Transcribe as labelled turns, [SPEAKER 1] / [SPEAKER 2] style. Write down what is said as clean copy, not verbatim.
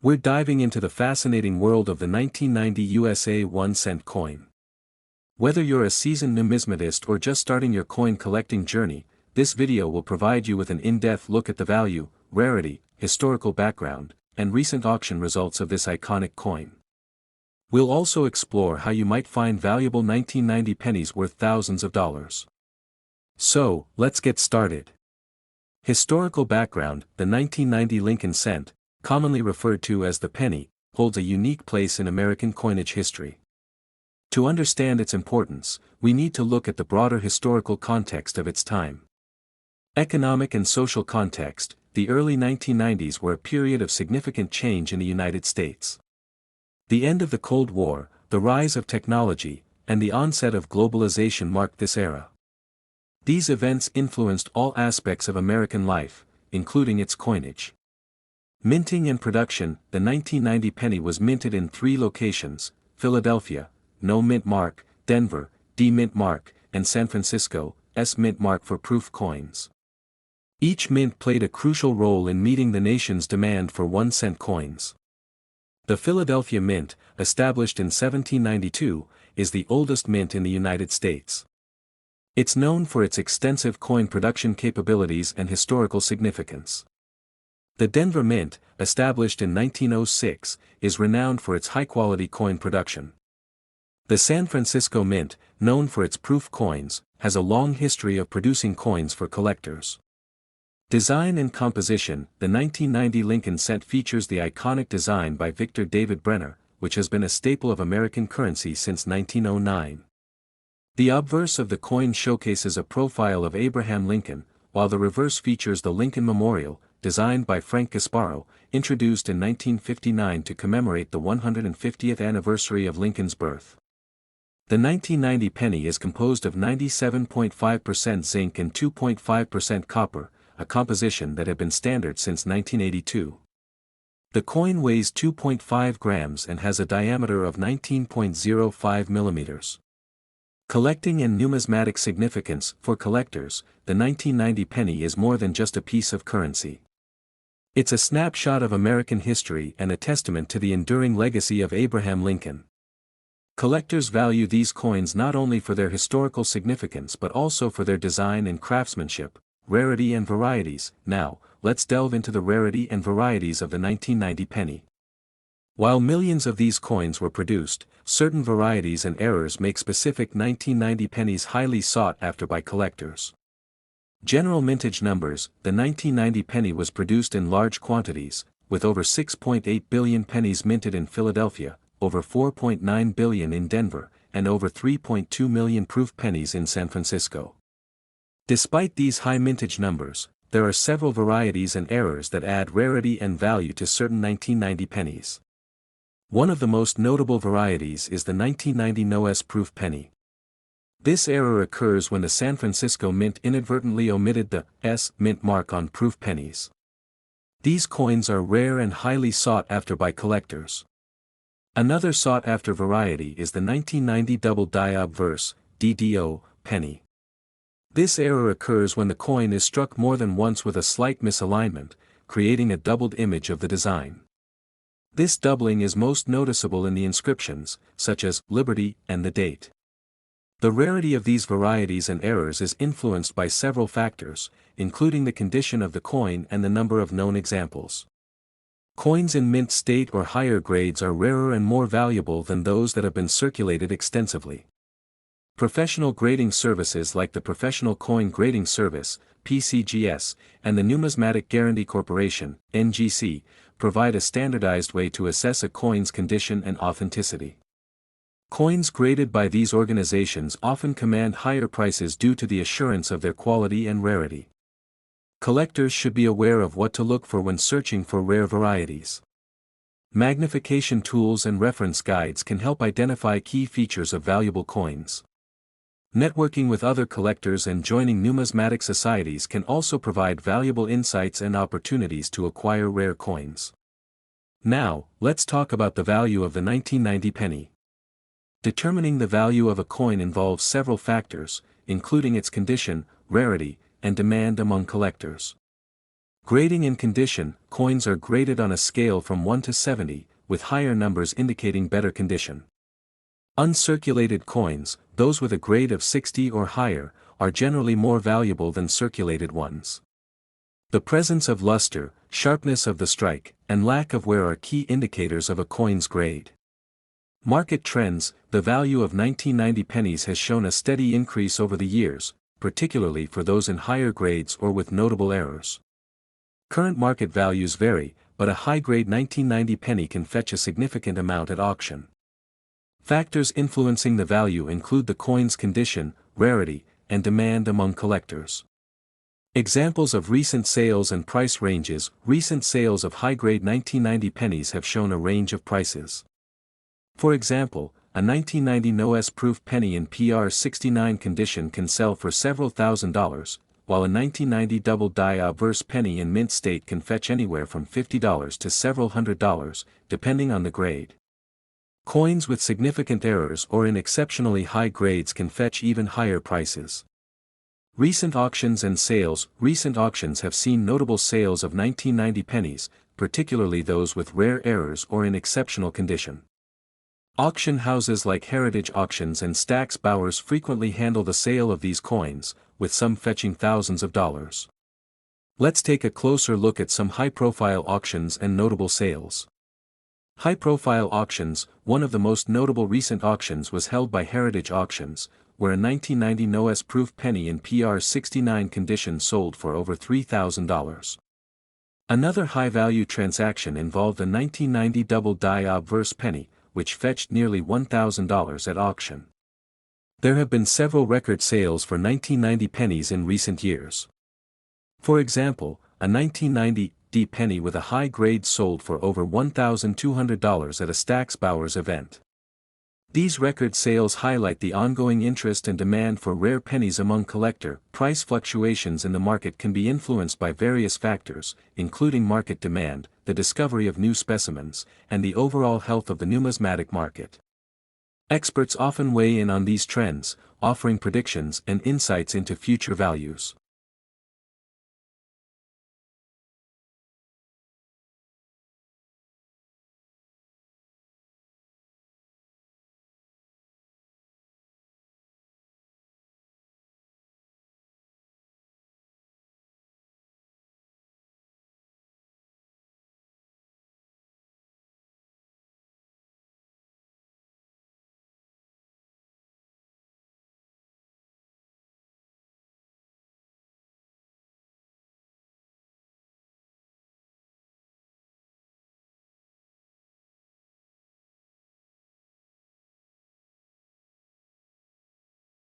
[SPEAKER 1] We're diving into the fascinating world of the 1990 USA 1-cent coin. Whether you're a seasoned numismatist or just starting your coin collecting journey, this video will provide you with an in-depth look at the value, rarity, historical background, and recent auction results of this iconic coin. We'll also explore how you might find valuable 1990 pennies worth thousands of dollars. So, let's get started. Historical background: the 1990 Lincoln cent, commonly referred to as the penny, holds a unique place in American coinage history. To understand its importance, we need to look at the broader historical context of its time. Economic and social context: the early 1990s were a period of significant change in the United States. The end of the Cold War, the rise of technology, and the onset of globalization marked this era. These events influenced all aspects of American life, including its coinage. Minting and production: the 1990 penny was minted in 3 locations: Philadelphia, No mint mark; Denver, D mint mark; and San Francisco, S mint mark for proof coins. Each mint played a crucial role in meeting the nation's demand for 1-cent coins. The Philadelphia Mint, established in 1792, is the oldest mint in the United States. It's known for its extensive coin production capabilities and historical significance. The Denver Mint, established in 1906, is renowned for its high-quality coin production. The San Francisco Mint, known for its proof coins, has a long history of producing coins for collectors. Design and composition: the 1990 Lincoln cent features the iconic design by Victor David Brenner, which has been a staple of American currency since 1909. The obverse of the coin showcases a profile of Abraham Lincoln, while the reverse features the Lincoln Memorial, designed by Frank Gasparro, introduced in 1959 to commemorate the 150th anniversary of Lincoln's birth. The 1990 penny is composed of 97.5% zinc and 2.5% copper, a composition that had been standard since 1982. The coin weighs 2.5 grams and has a diameter of 19.05 millimeters. Collecting and numismatic significance: for collectors, the 1990 penny is more than just a piece of currency. It's a snapshot of American history and a testament to the enduring legacy of Abraham Lincoln. Collectors value these coins not only for their historical significance but also for their design and craftsmanship. Rarity and varieties: now, let's delve into the rarity and varieties of the 1990 penny. While millions of these coins were produced, certain varieties and errors make specific 1990 pennies highly sought after by collectors. General mintage numbers: the 1990 penny was produced in large quantities, with over 6.8 billion pennies minted in Philadelphia, over 4.9 billion in Denver, and over 3.2 million proof pennies in San Francisco. Despite these high mintage numbers, there are several varieties and errors that add rarity and value to certain 1990 pennies. One of the most notable varieties is the 1990 No-S proof penny. This error occurs when the San Francisco Mint inadvertently omitted the S mint mark on proof pennies. These coins are rare and highly sought after by collectors. Another sought-after variety is the 1990 Double Die Obverse (DDO) penny. This error occurs when the coin is struck more than once with a slight misalignment, creating a doubled image of the design. This doubling is most noticeable in the inscriptions, such as Liberty and the date. The rarity of these varieties and errors is influenced by several factors, including the condition of the coin and the number of known examples. Coins in mint state or higher grades are rarer and more valuable than those that have been circulated extensively. Professional grading services like the Professional Coin Grading Service, PCGS, and the Numismatic Guarantee Corporation, NGC, provide a standardized way to assess a coin's condition and authenticity. Coins graded by these organizations often command higher prices due to the assurance of their quality and rarity. Collectors should be aware of what to look for when searching for rare varieties. Magnification tools and reference guides can help identify key features of valuable coins. Networking with other collectors and joining numismatic societies can also provide valuable insights and opportunities to acquire rare coins. Now, let's talk about the value of the 1990 penny. Determining the value of a coin involves several factors, including its condition, rarity, and demand among collectors. Grading and condition: coins are graded on a scale from 1 to 70, with higher numbers indicating better condition. Uncirculated coins, those with a grade of 60 or higher, are generally more valuable than circulated ones. The presence of luster, sharpness of the strike, and lack of wear are key indicators of a coin's grade. Market trends: the value of 1990 pennies has shown a steady increase over the years, particularly for those in higher grades or with notable errors. Current market values vary, but a high-grade 1990 penny can fetch a significant amount at auction. Factors influencing the value include the coin's condition, rarity, and demand among collectors. Examples of recent sales and price ranges: recent sales of high-grade 1990 pennies have shown a range of prices. For example, a 1990 no-S proof penny in PR69 condition can sell for several $1,000s, while a 1990 double die obverse penny in mint state can fetch anywhere from $50 to several $100s, depending on the grade. Coins with significant errors or in exceptionally high grades can fetch even higher prices. Recent auctions and sales: recent auctions have seen notable sales of 1990 pennies, particularly those with rare errors or in exceptional condition. Auction houses like Heritage Auctions and Stack's Bowers frequently handle the sale of these coins, with some fetching thousands of dollars. Let's take a closer look at some high-profile auctions and notable sales. High-profile auctions: one of the most notable recent auctions was held by Heritage Auctions, where a 1990 no-S proof penny in PR69 condition sold for over $3,000. Another high-value transaction involved a 1990 double die obverse penny, which fetched nearly $1,000 at auction. There have been several record sales for 1990 pennies in recent years. For example, a 1990 D penny with a high grade sold for over $1,200 at a Stack's Bowers event. These record sales highlight the ongoing interest and demand for rare pennies among collectors. Price fluctuations in the market can be influenced by various factors, including market demand, the discovery of new specimens, and the overall health of the numismatic market. Experts often weigh in on these trends, offering predictions and insights into future values.